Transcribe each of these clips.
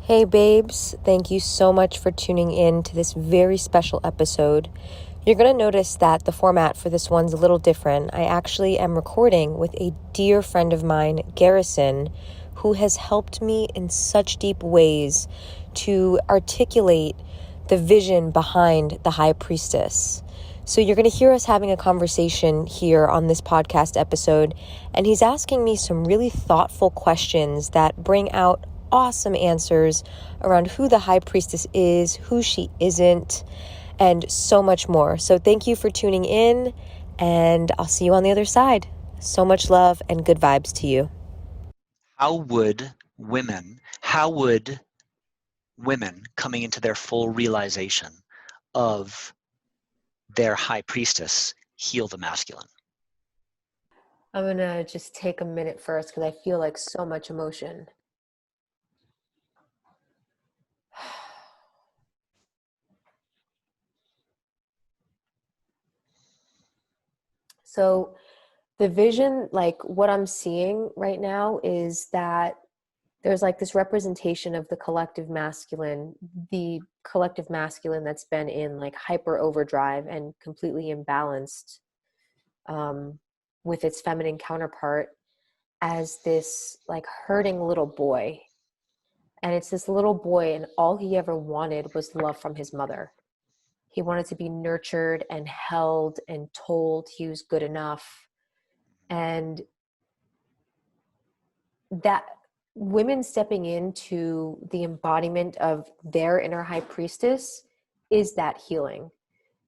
Hey babes, thank you so much for tuning in to this very special episode. You're going to notice that the format for this one's a little different. I actually am recording with a dear friend of mine, Garrison, who has helped me in such deep ways to articulate the vision behind the High Priestess. So you're going to hear us having a conversation here on this podcast episode, and he's asking me some really thoughtful questions that bring out awesome answers around who the High Priestess is, who she isn't, and so much more. So thank you for tuning in, and I'll see you on the other side. So much love and good vibes to you. How would women coming into their full realization of their high priestess heal the masculine? I'm going to just take a minute first because I feel like so much emotion. So the vision, like what I'm seeing right now, is that there's like this representation of the collective masculine that's been in like hyper overdrive and completely imbalanced with its feminine counterpart as this like hurting little boy. And it's this little boy, and all he ever wanted was love from his mother. He wanted to be nurtured and held and told he was good enough. And that women stepping into the embodiment of their inner high priestess is that healing.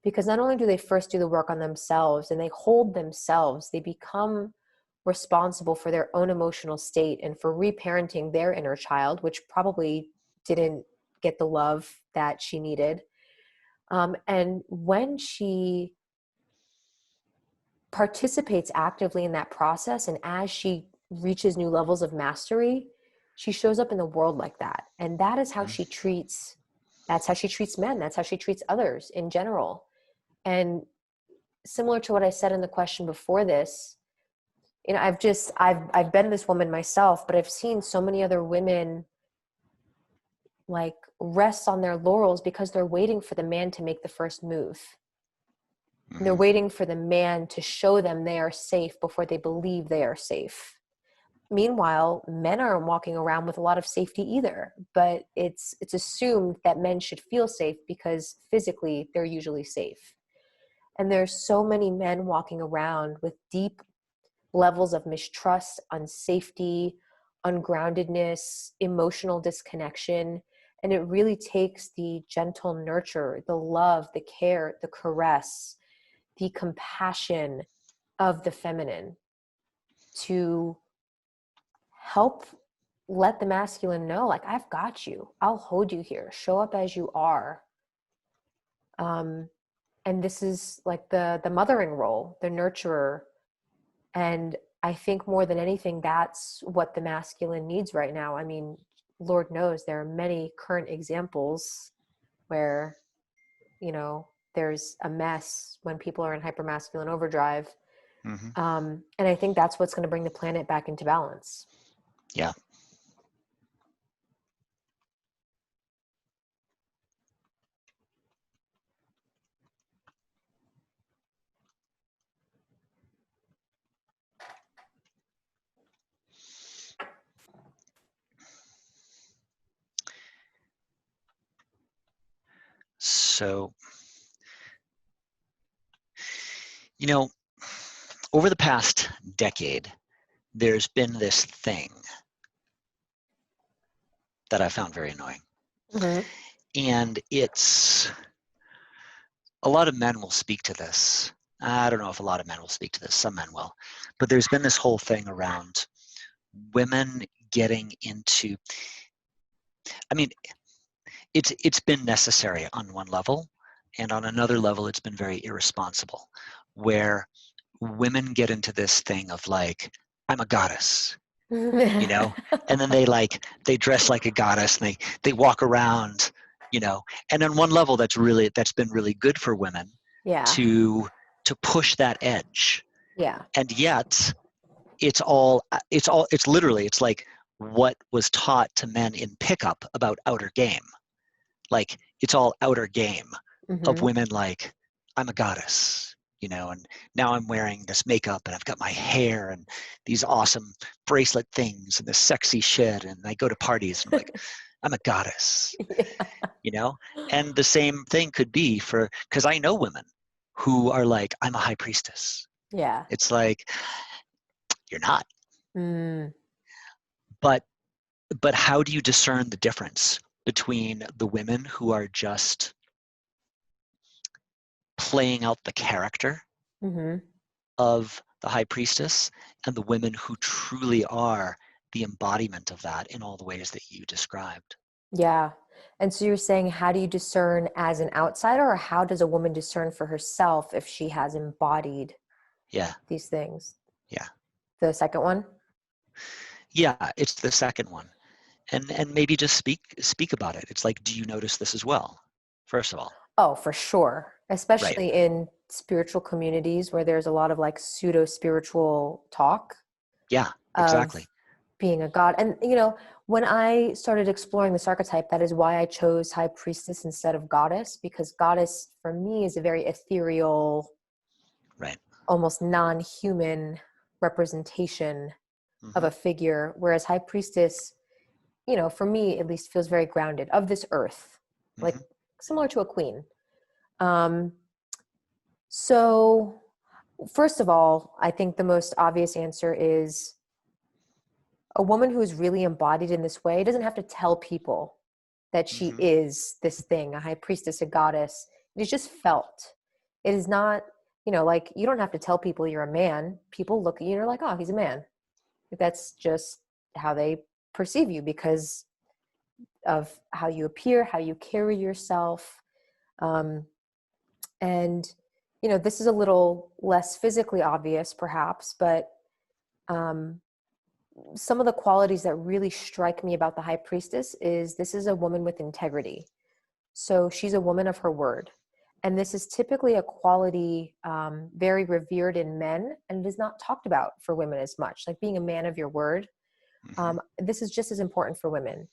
Because not only do they first do the work on themselves and they hold themselves, they become responsible for their own emotional state and for reparenting their inner child, which probably didn't get the love that she needed. And when she participates actively in that process, and as she reaches new levels of mastery, she shows up in the world like that. And that is how she treats, that's how she treats men. That's how she treats others in general. And similar to what I said in the question before this, you know, I've been this woman myself, but I've seen so many other women like rest on their laurels because they're waiting for the man to make the first move. They're waiting for the man to show them they are safe before they believe they are safe. Meanwhile, men aren't walking around with a lot of safety either, but it's assumed that men should feel safe because physically they're usually safe. And there's so many men walking around with deep levels of mistrust, unsafety, ungroundedness, emotional disconnection. And it really takes the gentle nurture, the love, the care, the caress, the compassion of the feminine to help let the masculine know, like, I've got you. I'll hold you here. Show up as you are. And this is like the mothering role, the nurturer. And I think more than anything, that's what the masculine needs right now. I mean, Lord knows there are many current examples where, you know, there's a mess when people are in hypermasculine overdrive. And I think that's what's going to bring the planet back into balance. Yeah. So, you know, over the past decade, there's been this thing that I found very annoying. Mm-hmm. And it's, a lot of men will speak to this. I don't know if a lot of men will speak to this. Some men will. But there's been this whole thing around women getting into, I mean, it's been necessary on one level, and on another level it's been very irresponsible, where women get into this thing of like, I'm a goddess, you know, and then they dress like a goddess, and they walk around, you know, and on one level that's been really good for women Yeah. to push that edge. Yeah. And yet it's literally, it's like what was taught to men in pickup about outer game. Like, it's all outer game of Mm-hmm. women, like, I'm a goddess, you know, and now I'm wearing this makeup and I've got my hair and these awesome bracelet things and this sexy shit. And I go to parties and I'm like, I'm a goddess, Yeah. you know? And the same thing could be for, because I know women who are like, I'm a high priestess. Yeah. It's like, you're not. Mm. But how do you discern the difference between the women who are just playing out the character Mm-hmm. of the high priestess and the women who truly are the embodiment of that in all the ways that you described? Yeah. And so you're saying, how do you discern as an outsider, or how does a woman discern for herself if she has embodied Yeah, these things? yeah, The second one? yeah. It's the second one, and maybe just speak about it. It's like, do you notice this as well? First of all, Oh, for sure. right? Especially in spiritual communities where there's a lot of like pseudo spiritual talk Yeah, of exactly. being a god. And, when I started exploring this archetype, that is why I chose high priestess instead of goddess, because goddess for me is a very ethereal, Right. almost non-human representation of Mm-hmm. a figure, whereas high priestess, for me at least, feels very grounded, of this earth, like Mm-hmm. similar to a queen. um so first of all, I think the most obvious answer is a woman who is really embodied in this way doesn't have to tell people that she Mm-hmm. is this thing, a high priestess, a goddess. It is just felt. It is not, like, you don't have to tell people you're a man. People look at you and are like, oh, he's a man. That's just how they perceive you because of how you appear, how you carry yourself. Um, and, this is a little less physically obvious, perhaps, but um, some of the qualities that really strike me about the high priestess is this is a woman with integrity. So she's a woman of her word. And this is typically a quality very revered in men, and it is not talked about for women as much. Like being a man of your word, Mm-hmm. this is just as important for women.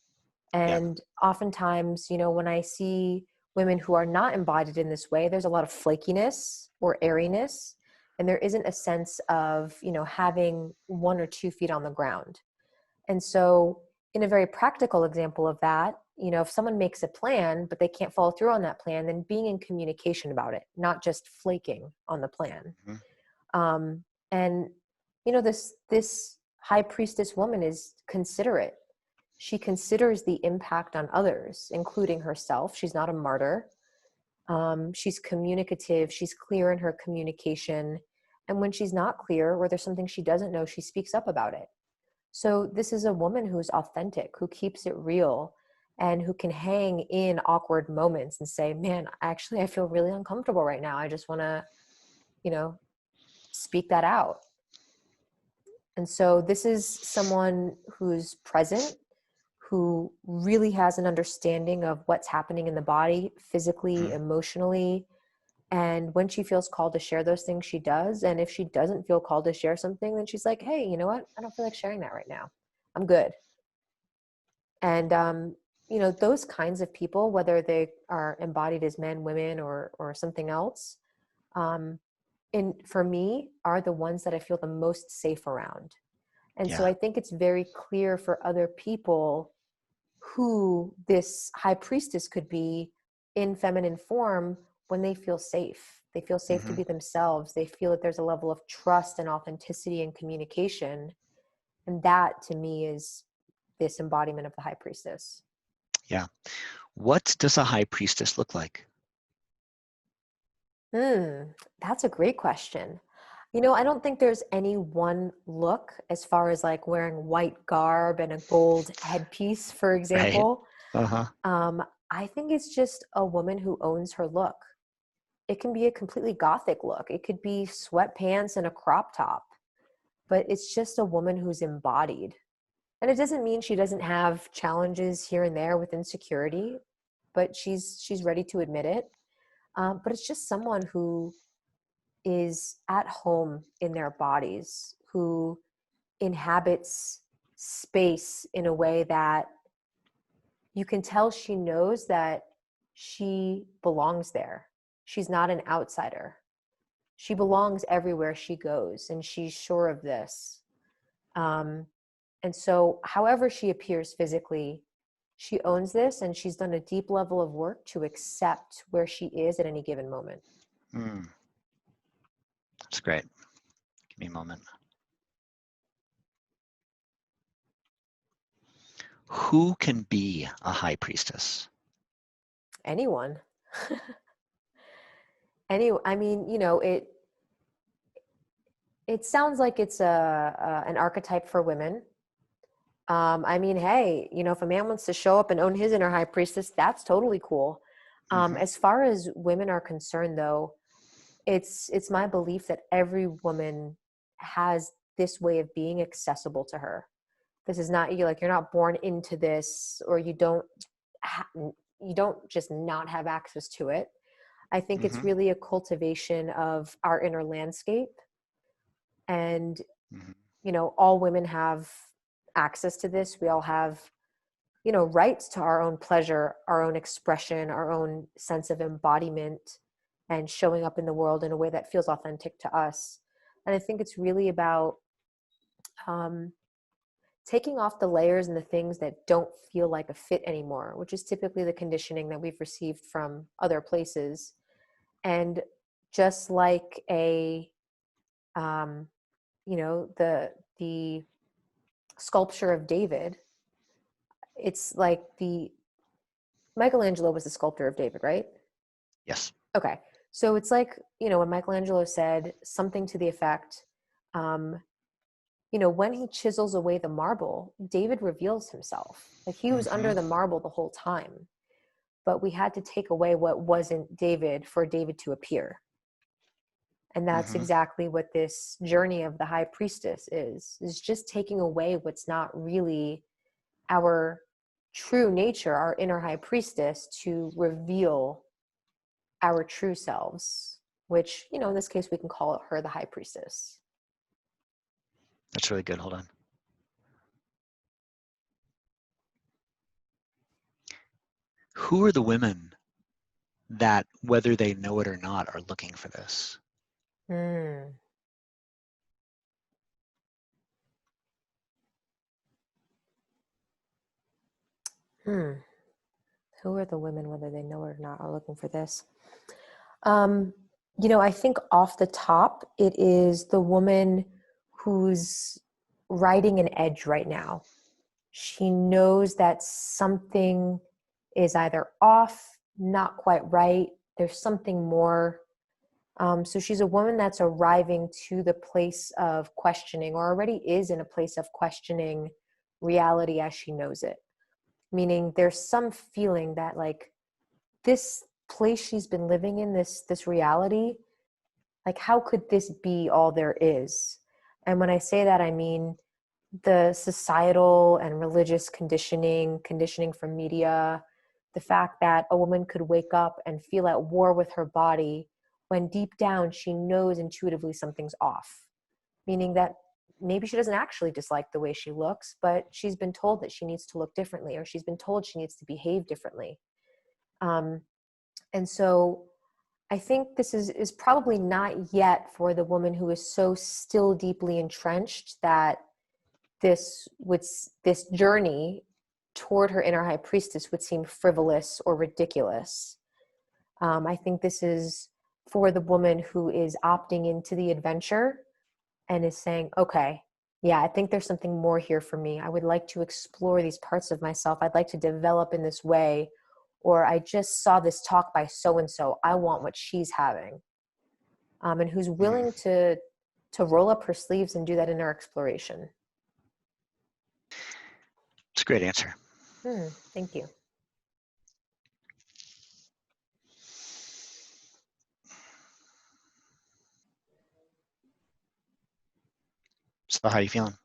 Yeah. And oftentimes, when I see women who are not embodied in this way, there's a lot of flakiness or airiness. And there isn't a sense of, having 1 or 2 feet on the ground. And so, in a very practical example of that, if someone makes a plan, but they can't follow through on that plan, then being in communication about it, not just flaking on the plan. Mm-hmm. And this high priestess woman is considerate. She considers the impact on others, including herself. She's not a martyr. She's communicative. She's clear in her communication. And when she's not clear, or there's something she doesn't know, she speaks up about it. So this is a woman who's authentic, who keeps it real, and who can hang in awkward moments and say, man, actually, I feel really uncomfortable right now. I just want to, you know, speak that out. And so this is someone who's present, who really has an understanding of what's happening in the body, physically, Mm-hmm. emotionally. And when she feels called to share those things, she does. And if she doesn't feel called to share something, then she's like, hey, you know what? I don't feel like sharing that right now. I'm good. And those kinds of people, whether they are embodied as men, women, or something else, um, for me, are the ones that I feel the most safe around. And so Yeah. I think it's very clear for other people who this high priestess could be in feminine form when they feel safe. They feel safe to Mm-hmm. be themselves. They feel that there's a level of trust and authenticity and communication. And that to me is this embodiment of the high priestess. Yeah. What does a high priestess look like? Hmm, that's a great question. I don't think there's any one look as far as like wearing white garb and a gold headpiece, for Right. example. Uh-huh. Um, I think it's just a woman who owns her look. It can be a completely gothic look. It could be sweatpants and a crop top, but it's just a woman who's embodied. And it doesn't mean she doesn't have challenges here and there with insecurity, but she's ready to admit it. But it's just someone who is at home in their bodies, who inhabits space in a way that you can tell she knows that she belongs there. She's not an outsider. She belongs everywhere she goes, and she's sure of this. And so, however she appears physically, she owns this, and she's done a deep level of work to accept where she is at any given moment. That's great. Give me a moment. Who can be a high priestess? Anyone. I mean, it sounds like it's an archetype for women. I mean, hey, if a man wants to show up and own his inner high priestess, that's totally cool. As far as women are concerned, though, it's my belief that every woman has this way of being accessible to her. This is not you're not born into this, or you don't just not have access to it. I think it's really a cultivation of our inner landscape, and all women have access to this. We all have rights to our own pleasure, our own expression, our own sense of embodiment, and showing up in the world in a way that feels authentic to us. And I think it's really about taking off the layers and the things that don't feel like a fit anymore, which is typically the conditioning that we've received from other places. And just like the sculpture of David, it's like Michelangelo was the sculptor of David, right? Yes. Okay. So it's like, when Michelangelo said something to the effect, when he chisels away the marble, David reveals himself. Like he was under the marble the whole time, but we had to take away what wasn't David for David to appear. And that's exactly what this journey of the high priestess is just taking away what's not really our true nature, our inner high priestess, to reveal our true selves, which, in this case, we can call her the high priestess. That's really good. Hold on. Who are the women that, whether they know it or not, are looking for this? Who are the women, whether they know it or not, are looking for this? I think off the top, it is the woman who's riding an edge right now. She knows that something is either off, not quite right. There's something more. So she's a woman that's arriving to the place of questioning, or already is in a place of questioning reality as she knows it. Meaning there's some feeling that like this place she's been living in, this reality, like how could this be all there is? And when I say that, I mean the societal and religious conditioning from media, the fact that a woman could wake up and feel at war with her body when deep down she knows intuitively something's off. Meaning that maybe she doesn't actually dislike the way she looks, but she's been told that she needs to look differently, or she's been told she needs to behave differently. And so I think this is probably not yet for the woman who is so still deeply entrenched that this journey toward her inner high priestess would seem frivolous or ridiculous. I think this is for the woman who is opting into the adventure and is saying, okay, yeah, I think there's something more here for me. I would like to explore these parts of myself. I'd like to develop in this way. Or I just saw this talk by so-and-so. I want what she's having. And who's willing to roll up her sleeves and do that inner exploration. It's a great answer. Thank you. So how are you feeling?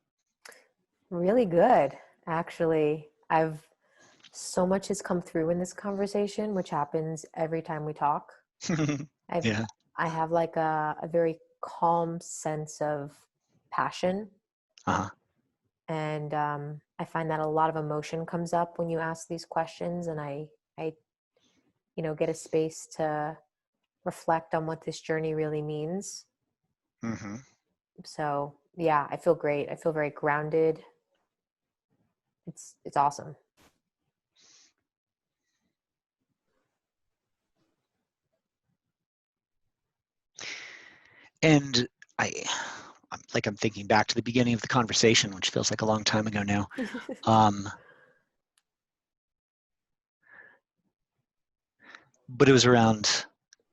Really good, actually. So much has come through in this conversation, which happens every time we talk. Yeah. I have like a very calm sense of passion. And I find that a lot of emotion comes up when you ask these questions, and I get a space to reflect on what this journey really means. Mm-hmm. So yeah, I feel great. I feel very grounded. It's awesome. And I, I'm thinking back to the beginning of the conversation, which feels like a long time ago now. But it was around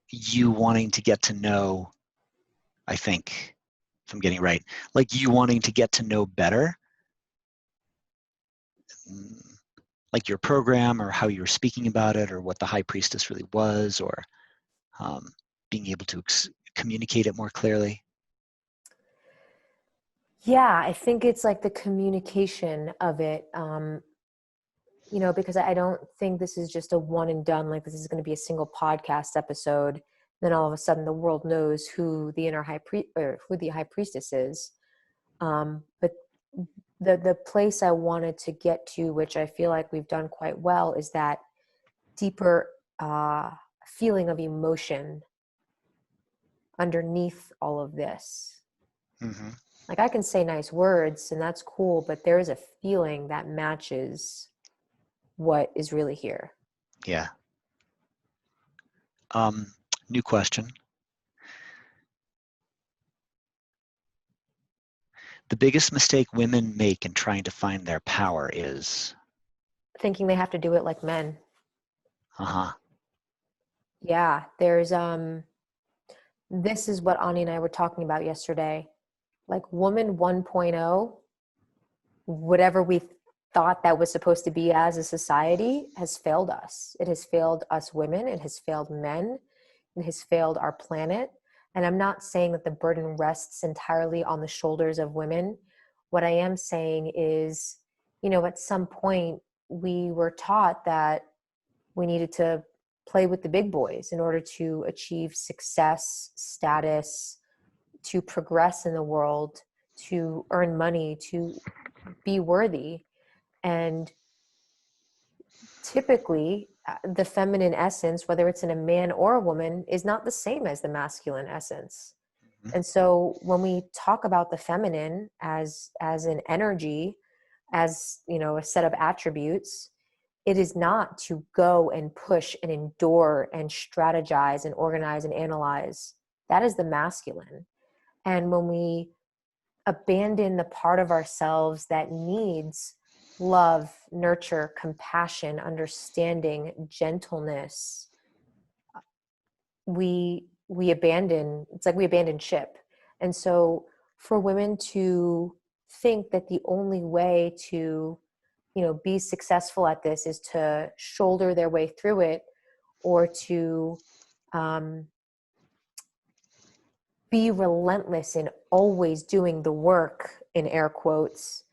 you wanting to get to know, I think, if I'm getting it right, like you wanting to get to know better, like your program or how you were speaking about it or what the High Priestess really was, or being able to communicate it more clearly. Yeah, I think it's like the communication of it. Because I don't think this is just a one and done, like this is going to be a single podcast episode. Then all of a sudden the world knows who the or who the High Priestess is. But the place I wanted to get to, which I feel like we've done quite well, is that deeper feeling of emotion underneath all of this. Mm-hmm. Like I can say nice words and that's cool, but there is a feeling that matches what is really here. Yeah. New question. The biggest mistake women make in trying to find their power is? Thinking they have to do it like men. Uh-huh. Yeah, there's this is what Ani and I were talking about yesterday. Like woman 1.0, whatever we thought that was supposed to be as a society has failed us. It has failed us women, it has failed men, it has failed our planet. And I'm not saying that the burden rests entirely on the shoulders of women. What I am saying is, at some point we were taught that we needed to play with the big boys in order to achieve success, status, to progress in the world, to earn money, to be worthy. And typically, the feminine essence, whether it's in a man or a woman, is not the same as the masculine essence. Mm-hmm. And so when we talk about the feminine as an energy, as a set of attributes, it is not to go and push and endure and strategize and organize and analyze. That is the masculine. And when we abandon the part of ourselves that needs love, nurture, compassion, understanding, gentleness, we abandon, it's like we abandon ship. And so for women to think that the only way to be successful at this is to shoulder their way through it, or to be relentless in always doing the work, in air quotes,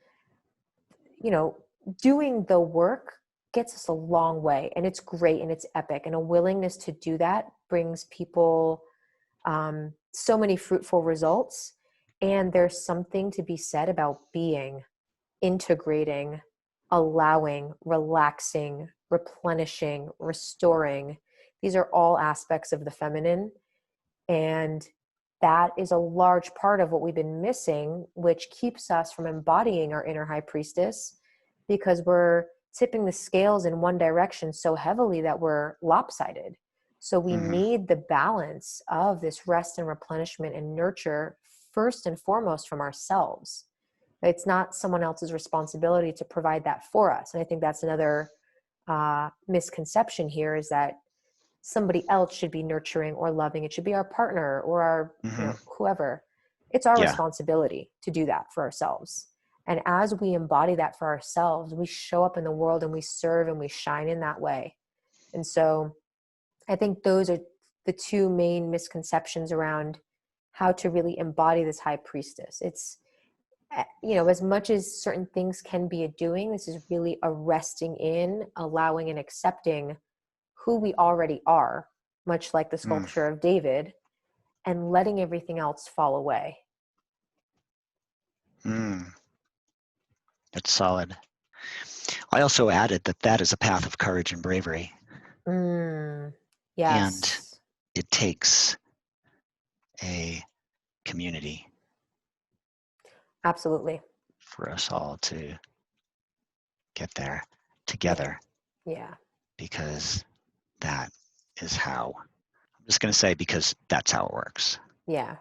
doing the work gets us a long way, and it's great and it's epic, and a willingness to do that brings people so many fruitful results. And there's something to be said about being, integrating, allowing, relaxing, replenishing, restoring. These are all aspects of the feminine. And that is a large part of what we've been missing, which keeps us from embodying our inner high priestess, because we're tipping the scales in one direction so heavily that we're lopsided. So we Mm-hmm. need the balance of this rest and replenishment and nurture first and foremost from ourselves. It's not someone else's responsibility to provide that for us. And I think that's another misconception here, is that somebody else should be nurturing or loving. It should be our partner or our, Mm-hmm. whoever. It's our Yeah. responsibility to do that for ourselves. And as we embody that for ourselves, we show up in the world and we serve and we shine in that way. And so I think those are the two main misconceptions around how to really embody this high priestess. It's, as much as certain things can be a doing, this is really a resting in, allowing and accepting who we already are, much like the sculpture of David, and letting everything else fall away. Mm. That's solid. I also added that that is a path of courage and bravery. And Yes. it takes a community Absolutely. for us all to get there Yeah. together, Yeah. because that is how, I'm just going to say, because that's how it works. Yeah.